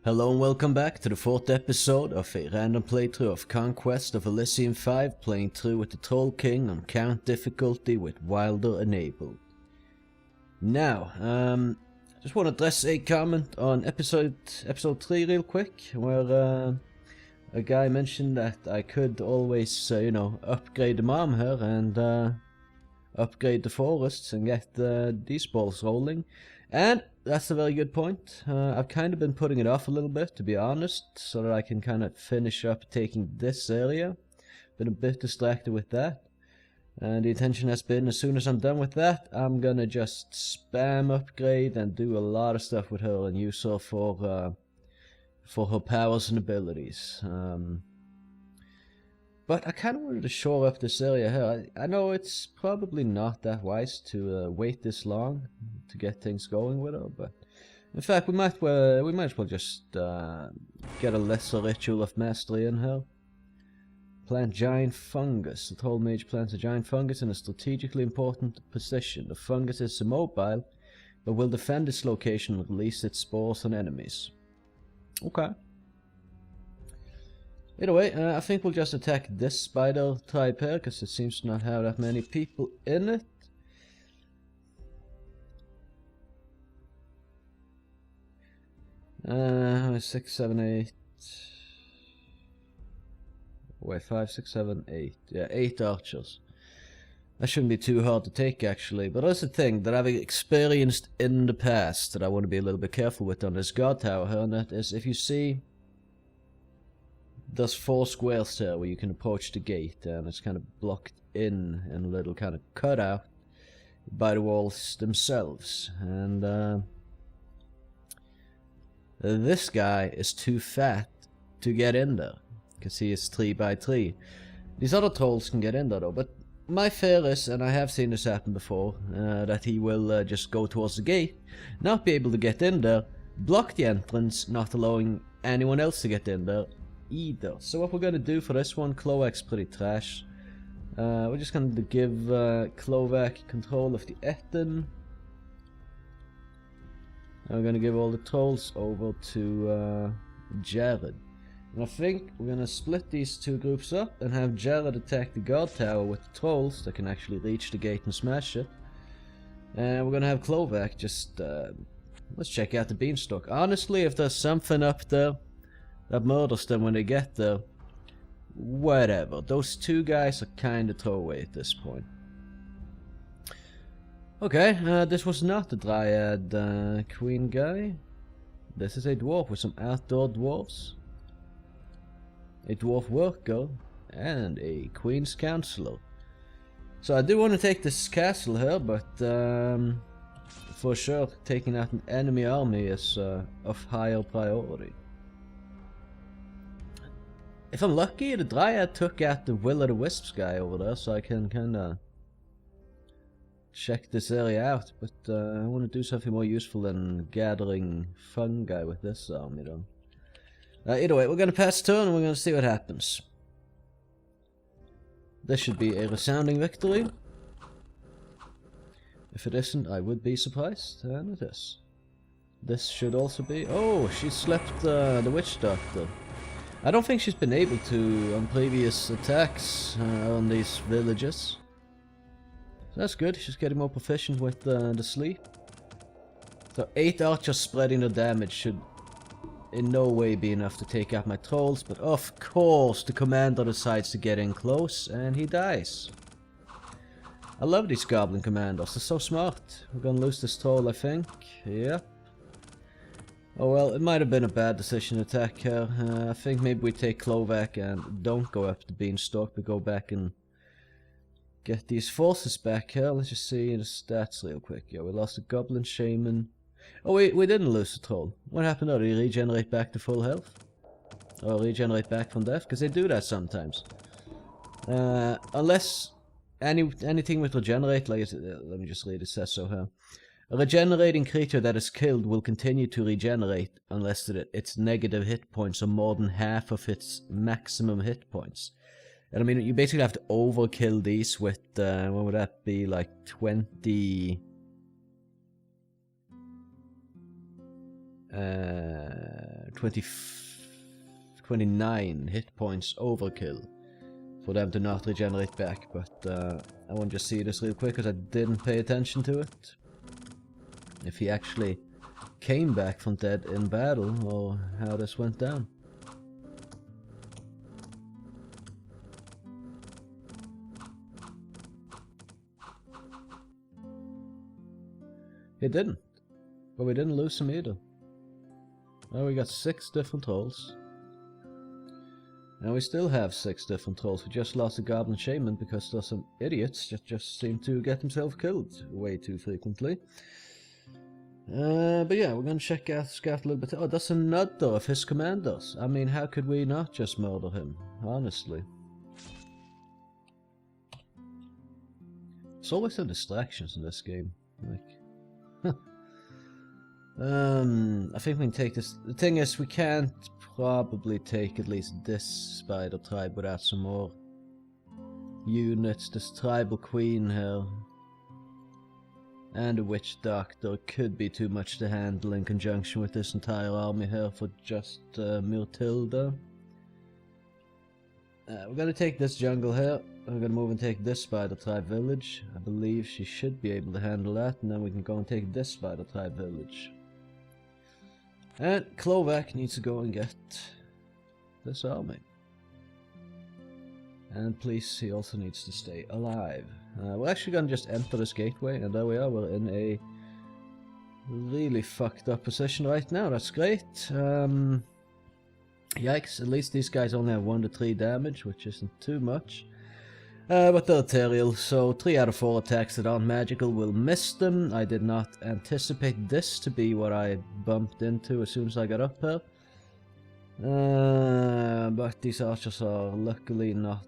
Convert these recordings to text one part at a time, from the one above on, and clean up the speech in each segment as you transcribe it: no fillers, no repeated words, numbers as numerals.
Hello and welcome back to the 4th episode of a random playthrough of Conquest of Elysium 5, playing through with the Troll King on count difficulty with Wilder enabled. Now, just want to address a comment on episode 3 real quick, where a guy mentioned that I could always, upgrade the mom here and upgrade the forests and get these balls rolling. And that's a very good point. I've kind of been putting it off a little bit, to be honest, so that I can kind of finish up taking this area. Been a bit distracted with that. And the intention has been, as soon as I'm done with that, I'm gonna just spam upgrade and do a lot of stuff with her and use her for her powers and abilities. But I kind of wanted to shore up this area here. I know it's probably not that wise to wait this long to get things going with her, but in fact we might as well just get a lesser ritual of mastery in here. Plant giant fungus. The troll mage plants a giant fungus in a strategically important position. The fungus is immobile, but will defend its location and release its spores on enemies. Okay. Either way, I think we'll just attack this spider type here, because it seems to not have that many people in it. Six, seven, eight. Wait, 5, 6, 7, 8. Yeah, 8 archers. That shouldn't be too hard to take, actually. But that's the thing that I've experienced in the past that I want to be a little bit careful with on this guard tower here, and that is, if you see, there's 4 squares there where you can approach the gate, and it's kind of blocked in a little kind of cutout by the walls themselves. And this guy is too fat to get in there, because he is 3 by 3. These other trolls can get in there though, but my fear is, and I have seen this happen before, that he will just go towards the gate, not be able to get in there, block the entrance, not allowing anyone else to get in there either. So what we're going to do for this one, Clovac's pretty trash. We're just going to give Klovac control of the Etten. And we're going to give all the trolls over to Jared. And I think we're going to split these 2 groups up and have Jared attack the guard tower with the trolls that can actually reach the gate and smash it. And we're going to have Klovac just, let's check out the Beanstalk. Honestly, if there's something up there that murders them when they get there, whatever. Those 2 guys are kind of throwaway at this point. Okay, this was not the Dryad Queen guy. This is a dwarf with some outdoor dwarves. A dwarf worker and a Queen's Counselor. So I do want to take this castle here, but for sure taking out an enemy army is of higher priority. If I'm lucky, the Dryad took out the Will-o'-the-Wisps guy over there, so I can kinda check this area out, but I want to do something more useful than gathering fungi with this army though. Either way, we're going to pass turn and we're going to see what happens. This should be a resounding victory. If it isn't, I would be surprised, and it is. This should also be... Oh, she slept the Witch Doctor. I don't think she's been able to on previous attacks on these villages. So that's good, she's getting more proficient with the sleep. So 8 archers spreading the damage should in no way be enough to take out my trolls, but of course the commander decides to get in close and he dies. I love these goblin commanders, they're so smart. We're gonna lose this troll, I think. Yep. Oh well, it might have been a bad decision to attack her. I think maybe we take Klovac and don't go up the Beanstalk, but go back and get these forces back here. Let's just see the stats real quick. Yeah, we lost a Goblin Shaman. Oh, we didn't lose the troll. What happened now? Did he regenerate back to full health? Or regenerate back from death? Because they do that sometimes. Unless anything with regenerate, like, let me just read it, says so here. A regenerating creature that is killed will continue to regenerate unless its negative hit points are more than half of its maximum hit points. And I mean, you basically have to overkill these with, what would that be, like 20... 29 hit points overkill for them to not regenerate back, but I want to just see this real quick because I didn't pay attention to it. If he actually came back from dead in battle, or how this went down. He didn't, but we didn't lose him either. Well, we got 6 different trolls. And we still have 6 different trolls. We just lost a Goblin Shaman because there's some idiots that just seem to get themselves killed way too frequently. But yeah, we're gonna check out Scout a little bit. Oh, that's another of his commanders. I mean, how could we not just murder him? Honestly. There's always some distractions in this game. Like, I think we can take this. The thing is, we can't probably take at least this spider tribe without some more units. This tribal queen here and a witch doctor could be too much to handle in conjunction with this entire army here for just Myrtilda. We're gonna take this jungle here. We're gonna move and take this spider tribe village. I believe she should be able to handle that, and then we can go and take this spider tribe village. And Klovac needs to go and get this army. And please, he also needs to stay alive. We're actually gonna just enter this gateway, and there we are. We're in a really fucked up position right now. That's great. Yikes, at least these guys only have 1 to 3 damage, which isn't too much. But they're ethereal, so 3 out of 4 attacks that aren't magical will miss them. I did not anticipate this to be what I bumped into as soon as I got up here. But these archers are luckily not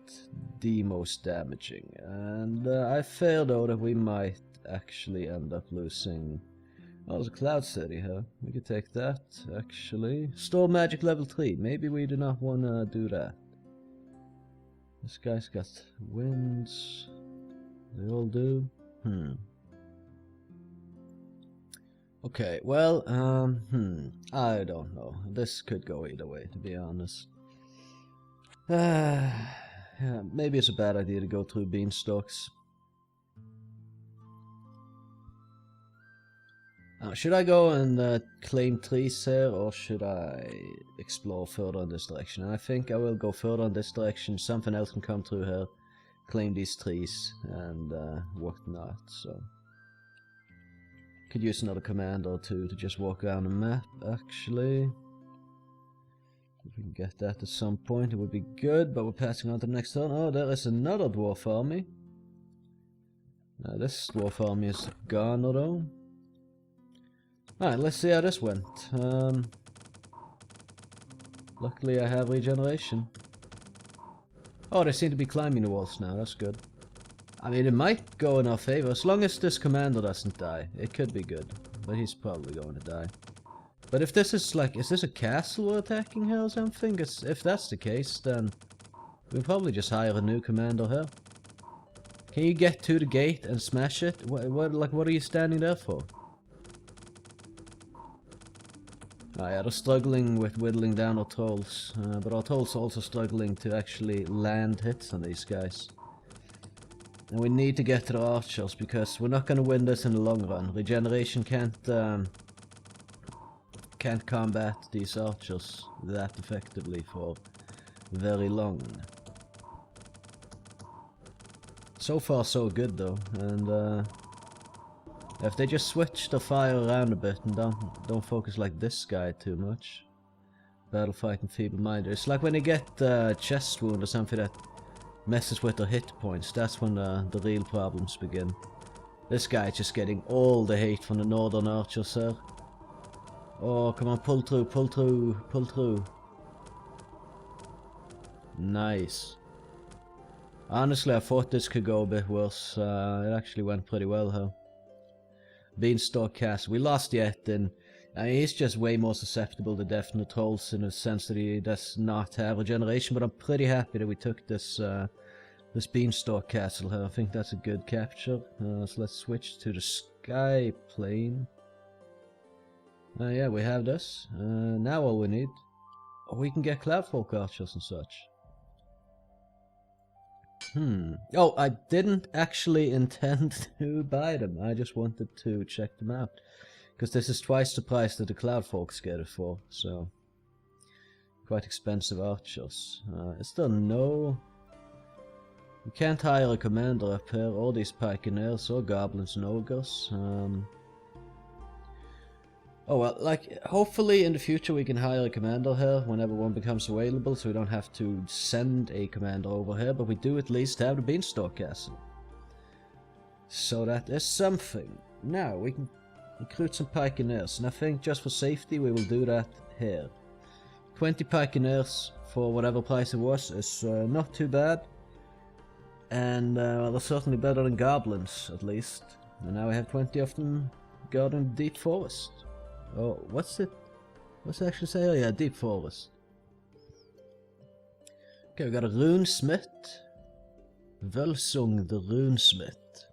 the most damaging. And I fear though that we might actually end up losing. Oh, there's a Cloud City here. We could take that, actually. Store magic level 3. Maybe we do not want to do that. This guy's got winds. They all do. Okay, well, I don't know. This could go either way, to be honest. Yeah, maybe it's a bad idea to go through Beanstalks. Should I go and claim trees here, or should I explore further in this direction? And I think I will go further in this direction. Something else can come through here, claim these trees, and whatnot. So, could use another command or two to just walk around the map, actually. If we can get that at some point, it would be good, but we're passing on to the next turn. Oh, there is another dwarf army. This dwarf army is gone, though. Alright, let's see how this went. Luckily I have regeneration. Oh, they seem to be climbing the walls now, that's good. I mean, it might go in our favor, as long as this commander doesn't die. It could be good, but he's probably going to die. But if this is like, is this a castle we're attacking here or something? If that's the case, then we'll probably just hire a new commander here. Can you get to the gate and smash it? What are you standing there for? Oh yeah, they're struggling with whittling down our trolls, but our trolls are also struggling to actually land hits on these guys. And we need to get to the archers, because we're not going to win this in the long run. Regeneration can't combat these archers that effectively for very long. So far so good though, and if they just switch the fire around a bit and don't focus like this guy too much. Battle fight and feeble-minded. It's like when they get chest wound or something that messes with their hit points. That's when the real problems begin. This guy is just getting all the hate from the northern archers, sir. Oh, come on, pull through, pull through, pull through. Nice. Honestly, I thought this could go a bit worse. It actually went pretty well, huh? Beanstalk cast. We lost yet, and he's just way more susceptible to death than the trolls in the sense that he does not have regeneration. But I'm pretty happy that we took this this Beanstalk castle here. I think that's a good capture. So let's switch to the sky plane. Yeah, we have this. Now all we need... Oh, we can get Cloudfolk archers and such. Oh, I didn't actually intend to buy them. I just wanted to check them out. Because this is twice the price that the Cloudfolks get it for, so... Quite expensive archers. Is there no... You can't hire a commander up here, or these pikeneers, or goblins and ogres. Oh well, like, hopefully in the future we can hire a commander here whenever one becomes available, so we don't have to send a commander over here, but we do at least have the Beanstalk castle. So that is something. Now, we can recruit some pikeneers, and I think just for safety we will do that here. 20 pikeneers for whatever price it was is not too bad. And, well, they're certainly better than goblins, at least. And now we have 20 of them guarding the deep forest. Oh, what's it? What's it actually say? Oh yeah, deep forest. Okay, we got a runesmith. Völsung the runesmith.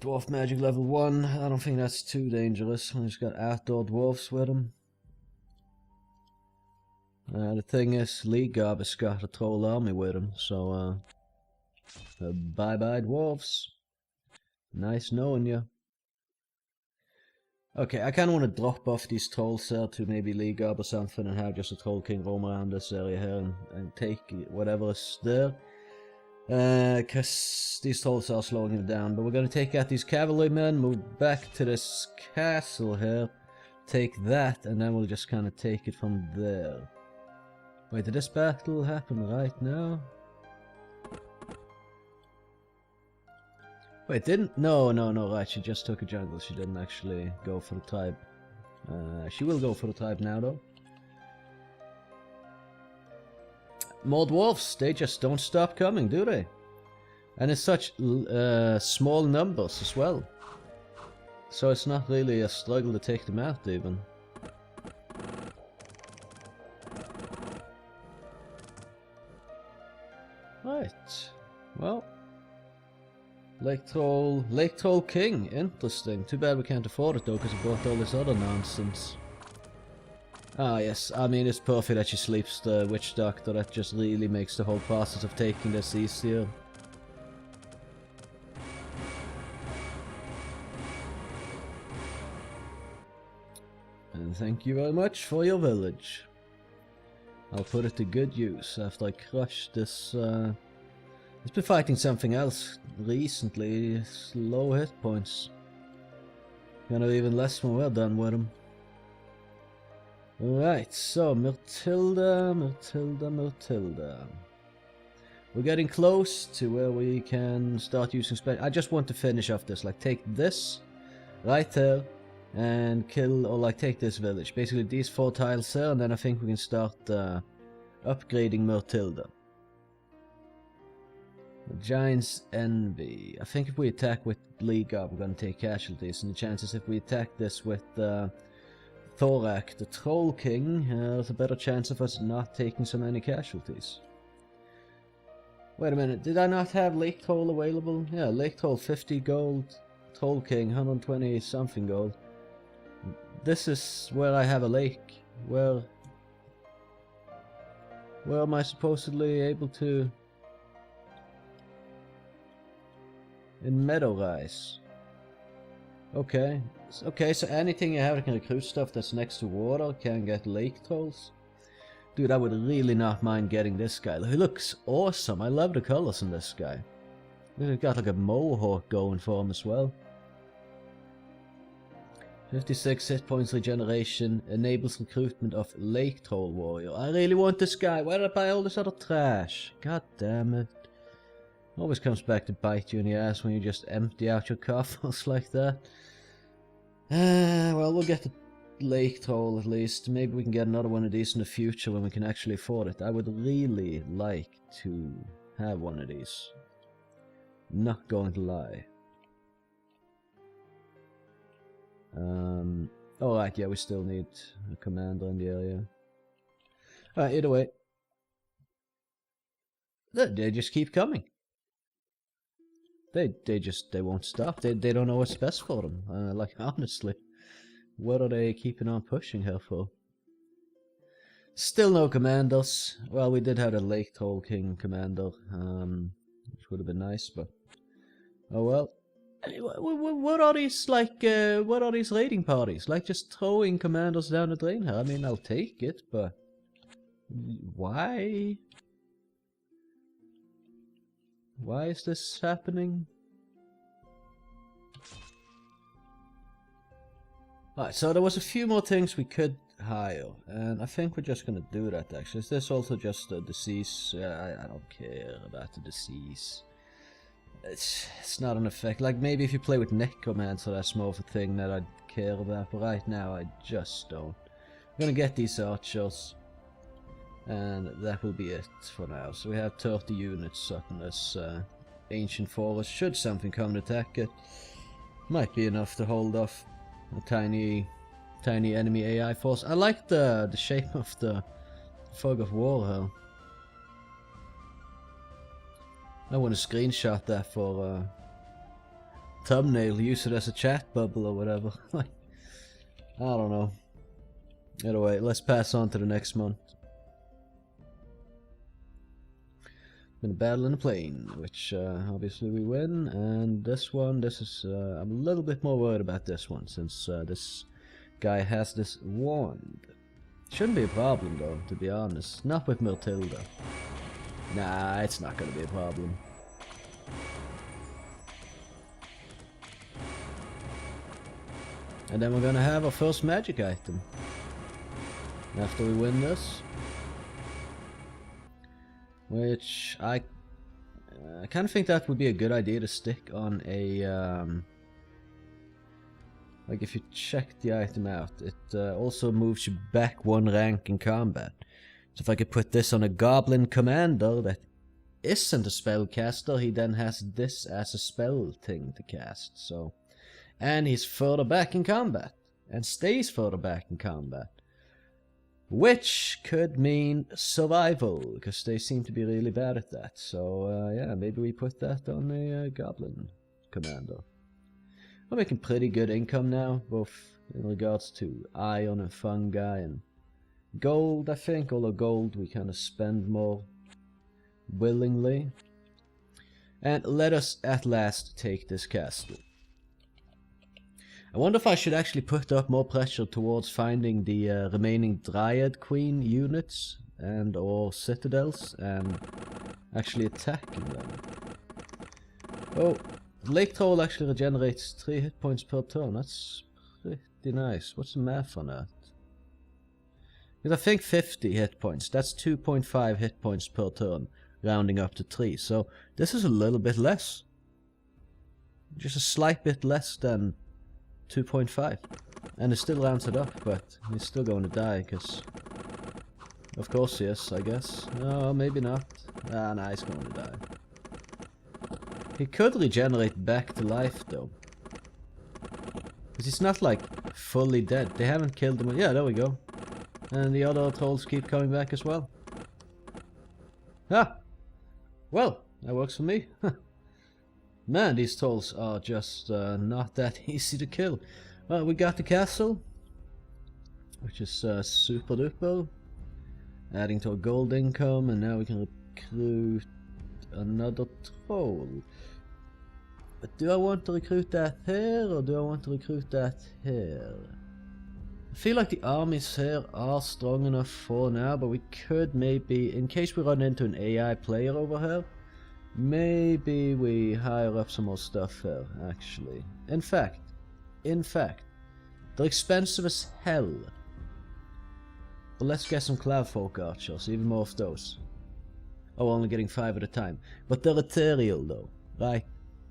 Dwarf magic level 1. I don't think that's too dangerous. We just got outdoor dwarves with him. The thing is, League Garb has got a troll army with him, so bye bye dwarves. Nice knowing you. Okay, I kinda wanna drop off these trolls here to maybe League Garb or something and have just a Troll King roam around this area here and take whatever is there. Cause these trolls are slowing him down, but we're gonna take out these cavalrymen, move back to this castle here, take that, and then we'll just kinda take it from there. Wait, did this battle happen right now? Wait, didn't? No, right, she just took a jungle, she didn't actually go for the tribe. She will go for the tribe now, though. More dwarves, they just don't stop coming, do they? And it's such small numbers as well. So it's not really a struggle to take them out, even. Right, well... Lake Troll King, interesting. Too bad we can't afford it though, because we bought all this other nonsense. Ah yes, I mean it's perfect that she sleeps the Witch Doctor, that just really makes the whole process of taking this easier. And thank you very much for your village. I'll put it to good use after I crush this He's been fighting something else recently. It's low hit points. Gonna be even less when we're done with him. Alright, so Myrtilda. We're getting close to where we can start using spell. I just want to finish off this. Like, take this right there and kill, or like take this village. Basically these 4 tiles here, and then I think we can start upgrading Myrtilda. The Giant's Envy. I think if we attack with League Up, we're going to take casualties, and the chances if we attack this with Thorak, the Troll King, there's a better chance of us not taking so many casualties. Wait a minute, did I not have Lake Troll available? Yeah, Lake Troll 50 gold, Troll King 120 something gold. This is where I have a lake. Where am I supposedly able to... In Meadow Rise. Okay. Okay, so anything you have that can recruit stuff that's next to water can get lake trolls. Dude, I would really not mind getting this guy. He looks awesome. I love the colors in this guy. He's got like a mohawk going for him as well. 56 hit points regeneration enables recruitment of Lake Troll Warrior. I really want this guy. Why did I buy all this other trash? God damn it. Always comes back to bite you in the ass when you just empty out your coffers like that. Well, we'll get the Lake Troll at least. Maybe we can get another one of these in the future when we can actually afford it. I would really like to have one of these. Not going to lie. Alright, yeah, we still need a commander in the area. Alright, either way. They just keep coming. They won't stop. They don't know what's best for them. Like, honestly. What are they keeping on pushing her for? Still no commanders. Well, we did have a Lake Troll King commander, which would have been nice, but oh well. What are these like? What are these raiding parties? Like just throwing commanders down the drain here? I mean, I'll take it, but why? Why is this happening? Alright, so there was a few more things we could hire, and I think we're just gonna do that actually. Is this also just a disease? I don't care about the disease. It's not an effect. Like maybe if you play with Necromancer, that's more of a thing that I'd care about, but right now I just don't. I'm gonna get these archers, and that will be it for now. So we have 30 units up in this ancient forest. Should something come and attack it, might be enough to hold off a tiny enemy AI force. I like the shape of the fog of war here. I want to screenshot that for thumbnail, use it as a chat bubble or whatever. I don't know. Anyway, let's pass on to the next month. Been a battle in the plain, which obviously we win, and this one, I'm a little bit more worried about this one, since this guy has this wand. Shouldn't be a problem though, to be honest. Not with Matilda. Nah, it's not gonna be a problem. And then we're gonna have our first magic item after we win this. Which I kind of think that would be a good idea to stick on a like if you check the item out, it also moves you back one rank in combat. So if I could put this on a goblin commander that isn't a spellcaster, he then has this as a spell thing to cast. So, and he's further back in combat and stays further back in combat. Which could mean survival, because they seem to be really bad at that. So yeah, maybe we put that on a goblin commander. We're making pretty good income now, both in regards to iron and fungi and gold, I think. Although gold we kind of spend more willingly. And let us at last take this castle. I wonder if I should actually put up more pressure towards finding the remaining Dryad Queen units and or citadels and actually attacking them. Oh, Lake Troll actually regenerates 3 hit points per turn. That's pretty nice. What's the math on that? Because I think 50 hit points. That's 2.5 hit points per turn, rounding up to 3. So this is a little bit less. Just a slight bit less than 2.5, and it still rounds it up, but he's still going to die, because of course he is, I guess. No, maybe not. Ah, nah, he's going to die. He could regenerate back to life though, because he's not like fully dead. They haven't killed him. Yeah, there we go. And the other trolls keep coming back as well. Ah, well, that works for me. Man, these trolls are just not that easy to kill. Well, we got the castle, which is super duper. Adding to our gold income, and now we can recruit another troll. But do I want to recruit that here, or do I want to recruit that here? I feel like the armies here are strong enough for now, but we could maybe, in case we run into an AI player over here, maybe we hire up some more stuff here, actually. In fact, they're expensive as hell. But let's get some Cloudfolk archers, even more of those. Oh, only getting 5 at a time. But they're ethereal though, right?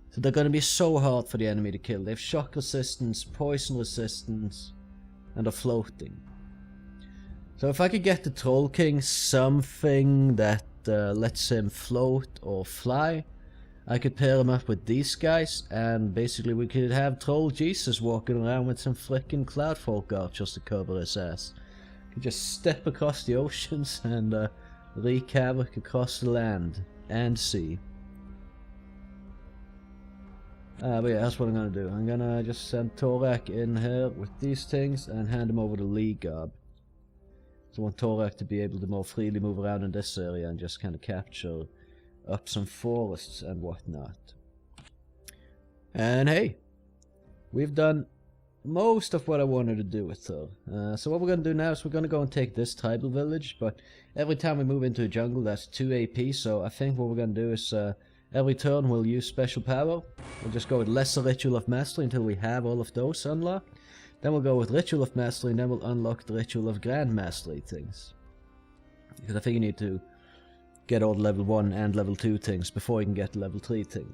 So they're gonna be so hard for the enemy to kill. They have shock resistance, poison resistance, and are floating. So if I could get the Troll King something that lets him float or fly, I could pair him up with these guys, and basically we could have Troll Jesus walking around with some frickin' Cloudfolk archers to cover his ass. Could just step across the oceans and wreak havoc across the land and sea. But yeah, that's what I'm gonna do. I'm gonna just send Torak in here with these things and hand him over to Lee Garb. So I want Torak to be able to more freely move around in this area and just kind of capture up some forests and whatnot. And hey, we've done most of what I wanted to do with her. So what we're going to do now is we're going to go and take this tribal village, but every time we move into a jungle that's 2 AP, so I think what we're going to do is every turn we'll use special power. We'll just go with Lesser Ritual of Mastery until we have all of those unlocked. Then we'll go with Ritual of Mastery and then we'll unlock the Ritual of Grand Mastery things. Because I think you need to get all the level 1 and level 2 things before you can get the level 3 thing.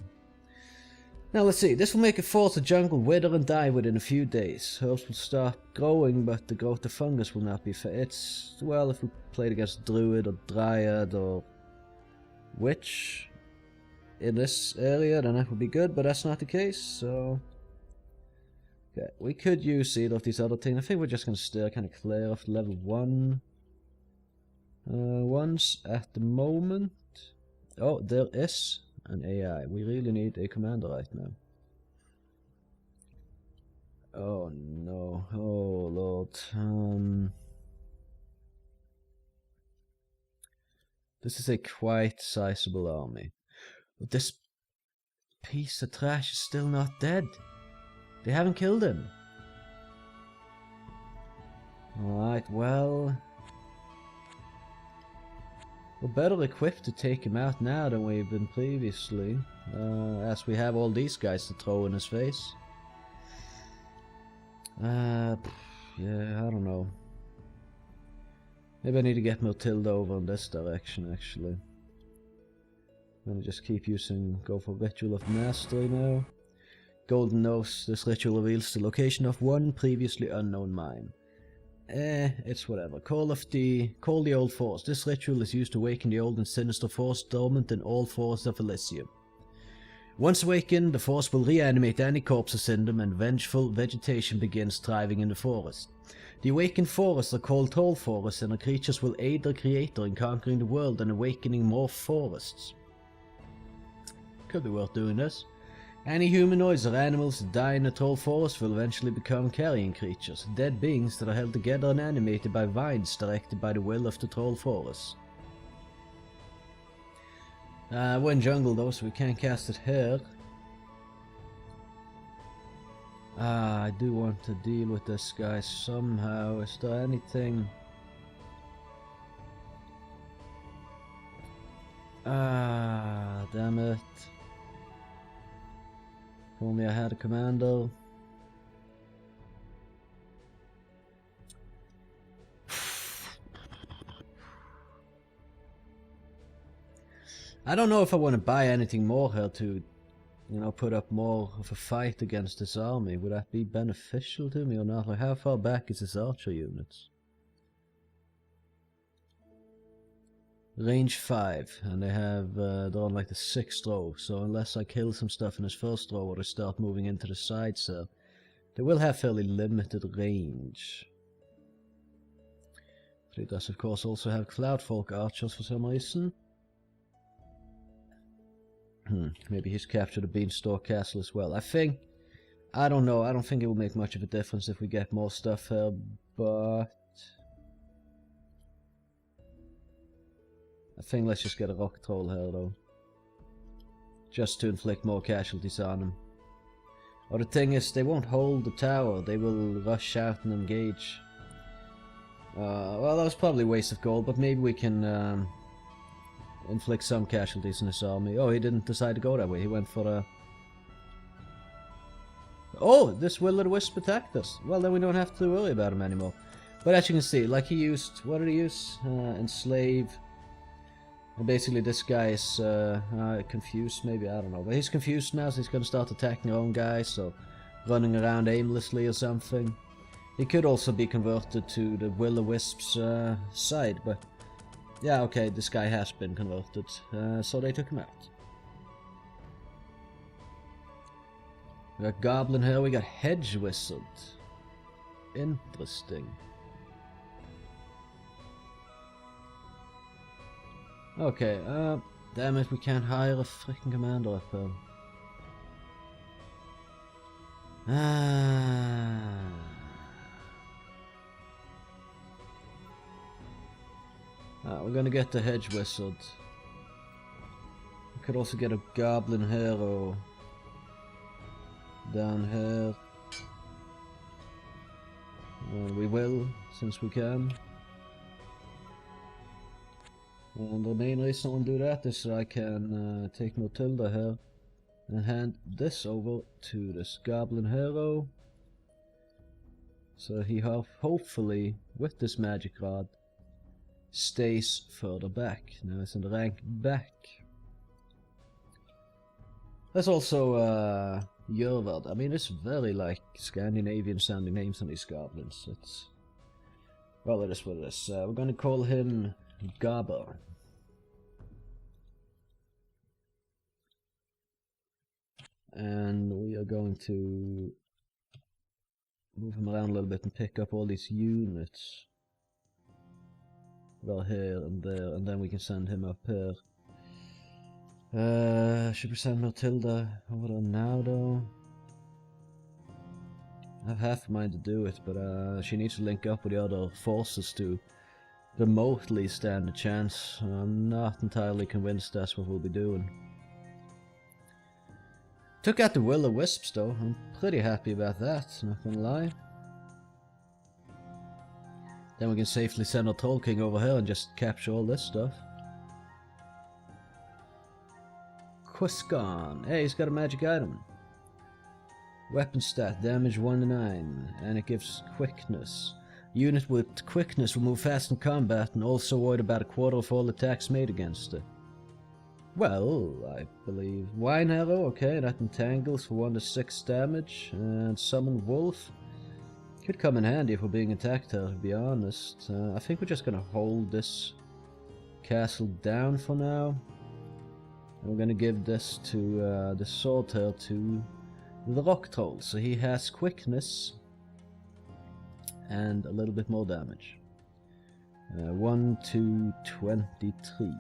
Now let's see, this will make it force the jungle wither and die within a few days. Herbs will start growing, but the growth of fungus will not be fair. It's, well, if we played against druid or dryad or witch in this area, then that would be good, but that's not the case, so... Okay, we could use either of these other things. I think we're just going to steer kind of clear of level 1 ones at the moment. Oh, there is an AI. We really need a commander right now. Oh no. Oh lord. This is a quite sizable army. But this piece of trash is still not dead. They haven't killed him. Alright, well... We're better equipped to take him out now than we've been previously, as we have all these guys to throw in his face. Yeah, I don't know. Maybe I need to get Matilda over in this direction, actually. I'm gonna just keep go for Ritual of Mastery now. Golden Nose, this ritual reveals the location of one previously unknown mine. It's whatever. Call the old force. This ritual is used to awaken the old and sinister force dormant in all forests of Elysium. Once awakened, the force will reanimate any corpses in them and vengeful vegetation begins thriving in the forest. The awakened forests are called tall forests and the creatures will aid their creator in conquering the world and awakening more forests. Could be worth doing this. Any humanoids or animals that die in a tall forest will eventually become carrion creatures, dead beings that are held together and animated by vines directed by the will of the troll forest. We're in jungle though, so we can't cast it here. I do want to deal with this guy somehow. Is there anything... damn it. If only I had a commander. I don't know if I want to buy anything more here to, put up more of a fight against this army. Would that be beneficial to me or not? Like, how far back is this archer units? Range 5, and they have, they're on like the 6th row, so unless I kill some stuff in his first row or they start moving into the sides here, they will have fairly limited range. But he does of course also have Cloudfolk archers for some reason. Maybe he's captured a Beanstalk castle as well. I don't know, I don't think it will make much of a difference if we get more stuff here, but... I think let's just get a rock troll here though. Just to inflict more casualties on them. Or the thing is, they won't hold the tower, they will rush out and engage. Well, that was probably a waste of gold, but maybe we can inflict some casualties in his army. Oh, he didn't decide to go that way, he went for the... Oh, this Will-o'-the-Wisp attacked us. Well, then we don't have to worry about him anymore. But as you can see, like he used... What did he use? Enslave... And basically this guy is confused, maybe, I don't know. But he's confused now, so he's going to start attacking their own guys, so running around aimlessly or something. He could also be converted to the Will-o'-Wisp's side, but... Yeah, okay, this guy has been converted, so they took him out. We got Goblin here, we got Hedge Wizard. Interesting. Okay, damn it, we can't hire a freaking commander up here. We're gonna get the hedge wizard. We could also get a goblin hero down here. We will, since we can. And the main reason I want to do that is so I can take Matilda here and hand this over to this goblin hero. So he hopefully, with this magic rod, stays further back. Now it's in the rank back. There's also Jörvard. I mean, it's very like Scandinavian sounding names on these goblins. It's, well, it is what it is. We're gonna call him Gaber. And we are going to move him around a little bit and pick up all these units. Well, here and there, and then we can send him up here. Should we send Matilda over there now, though? I have half a mind to do it, but she needs to link up with the other forces to remotely stand a chance. I'm not entirely convinced that's what we'll be doing. Took out the will-o-wisps, though. I'm pretty happy about that, not gonna lie. Then we can safely send our Troll King over here and just capture all this stuff. Quiscon. Hey, he's got a magic item. Weapon stat, damage 1 to 9, and it gives quickness. Unit with quickness will move fast in combat and also avoid about a quarter of all attacks made against it. Well, I believe Wine Arrow, okay, that entangles for 1 to 6 damage, and Summon Wolf. Could come in handy if we're being attacked here, to be honest. I think we're just gonna hold this castle down for now. And we're gonna give this to the sword here to the Rock Troll, so he has quickness and a little bit more damage. 1 to 23,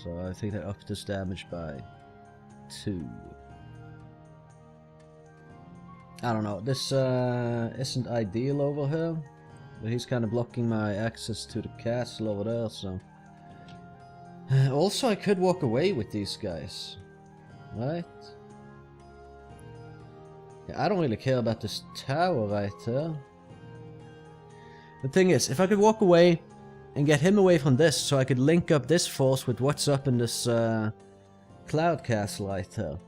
so I think that upped his damage by 2. I don't know, this isn't ideal over here, but he's kind of blocking my access to the castle over there, so... Also, I could walk away with these guys, right? Yeah, I don't really care about this tower right here. The thing is, if I could walk away and get him away from this, so I could link up this force with what's up in this cloud castle right here.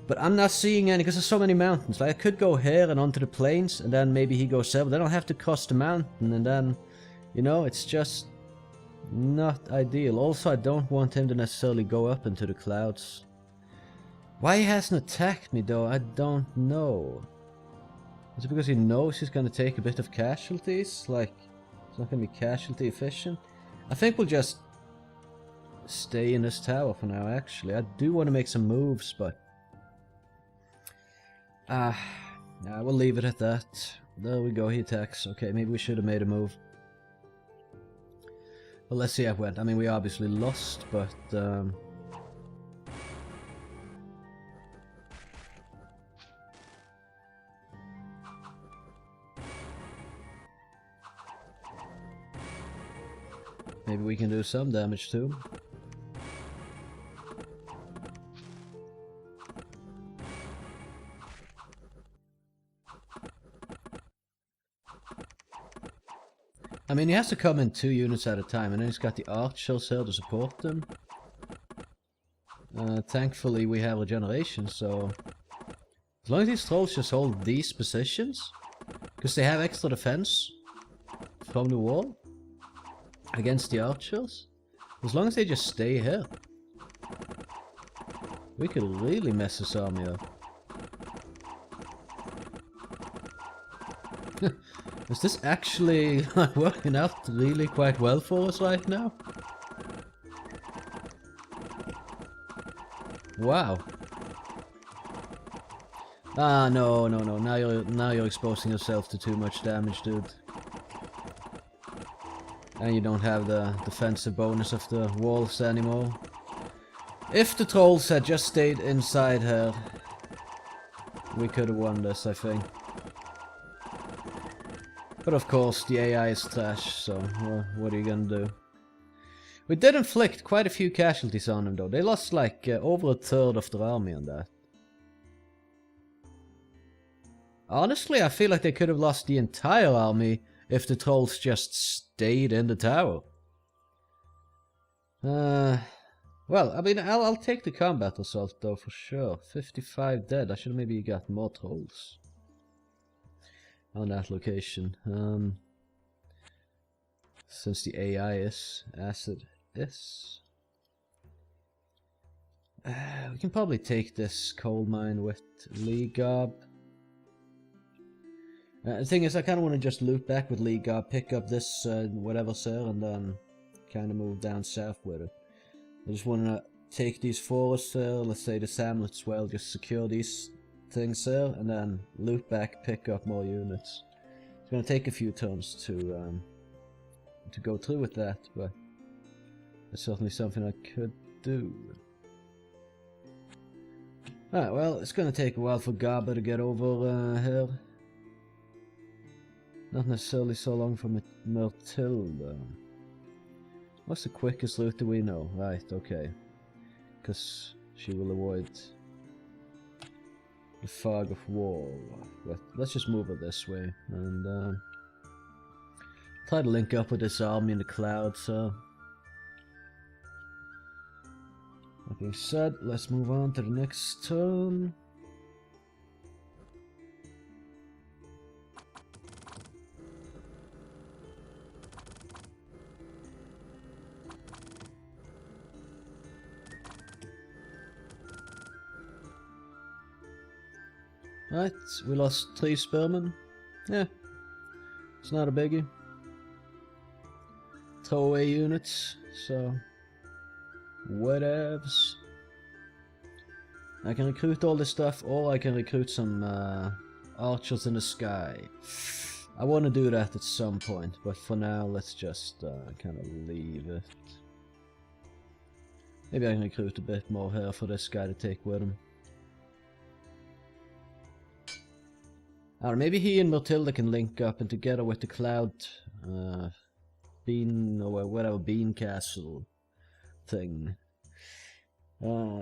But I'm not seeing any, because there's so many mountains. Like, I could go here and onto the plains, and then maybe he goes there, but then I'll have to cross the mountain, and then, you know, it's just not ideal. Also, I don't want him to necessarily go up into the clouds. Why he hasn't attacked me, though, I don't know. Is it because he knows he's going to take a bit of casualties? Like, it's not going to be casualty efficient? I think we'll just stay in this tower for now, actually. I do want to make some moves, but... nah, we'll leave it at that. There we go, he attacks. Okay, maybe we should have made a move. Well, let's see how it went. I mean, we obviously lost, but... maybe we can do some damage too. I mean, he has to come in 2 units at a time, and then he's got the archers here to support them. Thankfully, we have regeneration, so... as long as these trolls just hold these positions, because they have extra defense from the wall against the archers, as long as they just stay here, we could really mess this army up. Is this actually working out really quite well for us right now? Wow. Ah, no. Now you're exposing yourself to too much damage, dude. And you don't have the defensive bonus of the walls anymore. If the trolls had just stayed inside here, we could have won this, I think. But of course, the AI is trash, so what are you gonna do? We did inflict quite a few casualties on them, though. They lost like over a third of their army on that. Honestly, I feel like they could have lost the entire army if the trolls just stayed in the tower. Well, I mean, I'll take the combat result, though, for sure. 55 dead. I should have maybe got more trolls on that location. Since the AI is as it is. We can probably take this coal mine with Lee Gob. The thing is, I kind of want to just loop back with Lee Gob, pick up this whatever sir, and then kind of move down south with it. I just want to take these forests here, let's say the Hamlets as well, just secure these things here, and then loop back, pick up more units. It's going to take a few turns to go through with that, but it's certainly something I could do. Alright, well, it's going to take a while for Garber to get over here. Not necessarily so long for Myrtilda. What's the quickest route do we know? Right, okay. Because she will avoid the fog of war. But let's just move her this way and try to link up with this army in the clouds. That being said, let's move on to the next turn. Right, we lost 3 spearmen. Yeah, it's not a biggie. Throwaway units, so whatevs. I can recruit all this stuff, or I can recruit some archers in the sky. I want to do that at some point, but for now, let's just kind of leave it. Maybe I can recruit a bit more here for this guy to take with him. Or maybe he and Matilda can link up, and together with the Cloud Bean, or whatever, Bean Castle thing,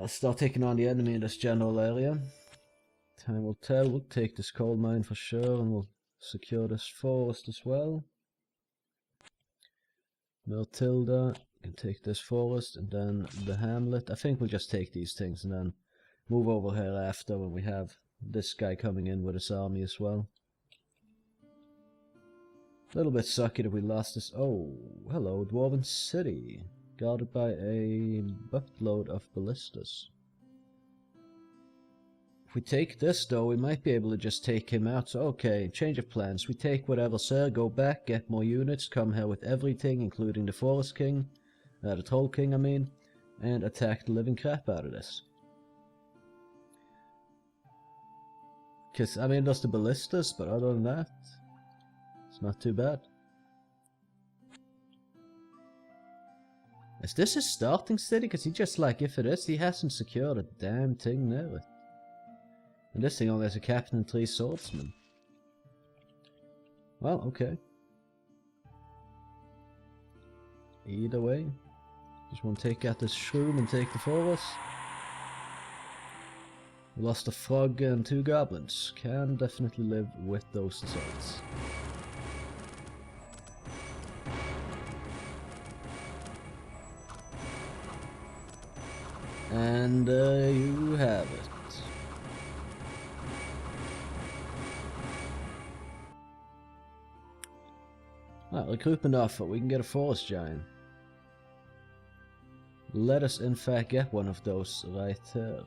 start taking on the enemy in this general area. Time will tell. We'll take this coal mine for sure, and we'll secure this forest as well. Matilda can take this forest, and then the hamlet. I think we'll just take these things and then move over here after when we have this guy coming in with his army as well. A little bit sucky that we lost this. Oh, hello, Dwarven City. Guarded by a buttload of ballistas. If we take this though, we might be able to just take him out. So, okay, change of plans. We take whatever, sir, go back, get more units, come here with everything, including the Forest King, the Troll King, I mean, and attack the living crap out of this. Because, I mean, there's the ballistas, but other than that, it's not too bad. Is this his starting city? Because he just, like, if it is, he hasn't secured a damn thing near it. And this thing only has a captain and 3 swordsmen. Well, okay. Either way, just want to take out this shroom and take the forest. We lost a frog and 2 goblins. Can definitely live with those results. And you have it. Alright, recruitment offer. We can get a forest giant. Let us in fact get one of those right here.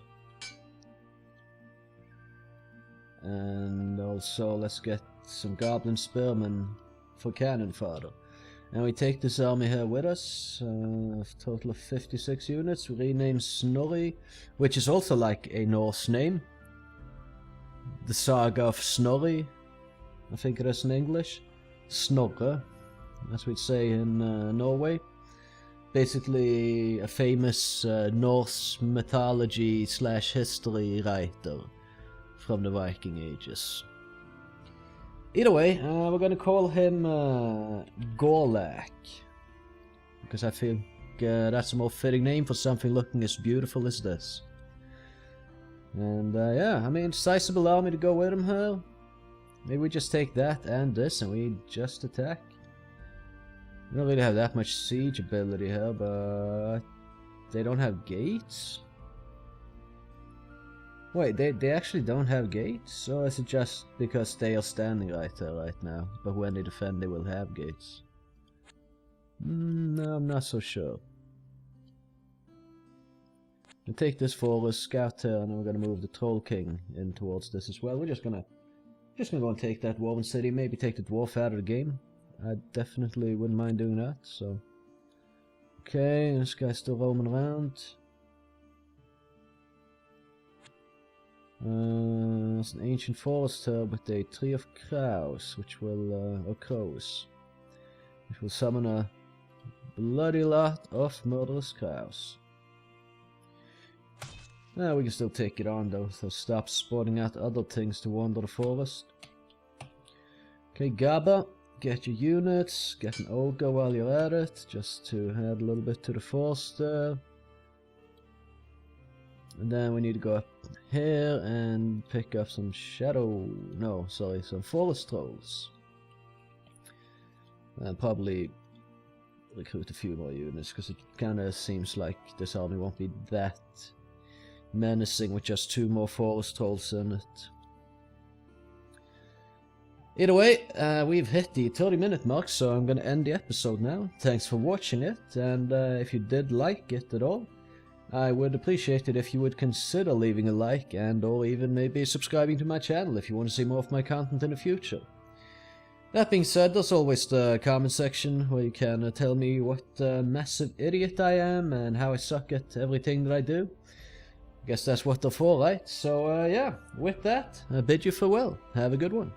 And also let's get some goblin spearmen for cannon fodder. And we take this army here with us, a total of 56 units. We rename Snorri, which is also like a Norse name. The Saga of Snorri, I think it is in English. Snorre, as we'd say in Norway. Basically a famous Norse mythology / history writer from the Viking ages. Either way, we're gonna call him Gorlak, because I think that's a more fitting name for something looking as beautiful as this. And yeah, I mean, sizable army to go with him here. Maybe we just take that and this and we just attack. We don't really have that much siege ability here, but they don't have gates? Wait, they actually don't have gates? Or is it just because they are standing right there right now, but when they defend they will have gates? No, I'm not so sure. We'll take this forest, scout here, and then we're gonna move the Troll King in towards this as well. We're just gonna go and take that Woven City, maybe take the dwarf out of the game. I definitely wouldn't mind doing that, so. Okay, this guy's still roaming around. There's an ancient forest here with a tree of crows, which will, or crows, which will summon a bloody lot of murderous crows. We can still take it on though, so stop spawning out other things to wander the forest. Okay, Gabba, get your units, get an ogre while you're at it, just to add a little bit to the force there. And then we need to go up here and pick up some some forest trolls. And probably recruit a few more units, because it kinda seems like this army won't be that menacing with just 2 more forest trolls in it. Either way, we've hit the 30-minute mark, so I'm gonna end the episode now. Thanks for watching it, and if you did like it at all, I would appreciate it if you would consider leaving a like and or even maybe subscribing to my channel if you want to see more of my content in the future. That being said, there's always the comment section where you can tell me what a massive idiot I am and how I suck at everything that I do. I guess that's what they're for, right? So yeah, with that, I bid you farewell. Have a good one.